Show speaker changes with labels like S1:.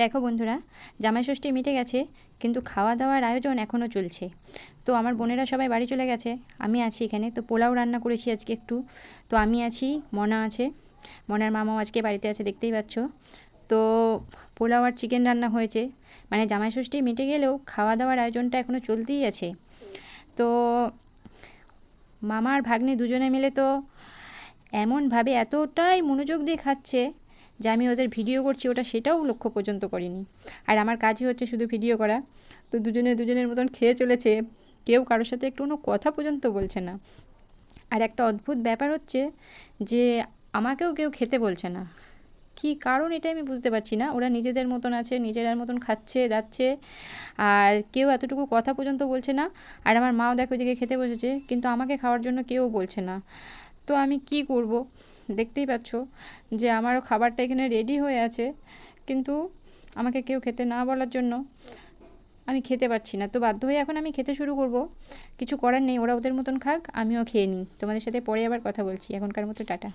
S1: দেখো বন্ধুরা, জামাই ষষ্ঠী মিটে গেছে, কিন্তু খাওয়া দাওয়ার আয়োজন এখনও চলছে। তো আমার বোনেরা সবাই বাড়ি চলে গেছে, আমি আছি এখানে। তো পোলাও রান্না করেছি আজকে একটু। তো আমি আছি, মনা আছে, মনার মামাও আজকে বাড়িতে আছে, দেখতেই পাচ্ছ। তো পোলাও আর চিকেন রান্না হয়েছে। মানে জামাই ষষ্ঠী মিটে গেলেও খাওয়া দাওয়ার আয়োজনটা এখনও চলতেই আছে। তো মামা আর ভাগ্নে দুজনে মিলে তো এমনভাবে এতটাই মনোযোগ দিয়ে খাচ্ছে যে আমি ওদের ভিডিও করছি ওটা সেটাও লক্ষ্য পর্যন্ত করিনি। আর আমার কাজই হচ্ছে শুধু ভিডিও করা। তো দুজনে দুজনের মতন খেয়ে চলেছে, কেউ কারোর সাথে একটু কোনো কথা পর্যন্ত বলছে না। আর একটা অদ্ভুত ব্যাপার হচ্ছে যে আমাকেও কেউ খেতে বলছে না। কী কারণ এটা আমি বুঝতে পারছি না। ওরা নিজেদের মতন আছে, নিজেদের মতন খাচ্ছে যাচ্ছে, আর কেউ এতটুকু কথা পর্যন্ত বলছে না। আর আমার মাও দেখো ওইদিকে খেতে বসেছে, কিন্তু আমাকে খাওয়ার জন্য কেউ বলছে না। তো আমি কি করব? দেখতেই পাচ্ছ যে আমারও খাবারটা এখানে রেডি হয়ে আছে, কিন্তু আমাকে কেউ খেতে না বলার জন্য আমি খেতে পারছি না। তো বাধ্য হয়ে এখন আমি খেতে শুরু করব। কিছু করার নেই, ওরা ওদের মতন খাক, আমিও খেয়ে নিই। তোমাদের সাথে পরে আবার কথা বলছি, এখনকার মতো টাটা।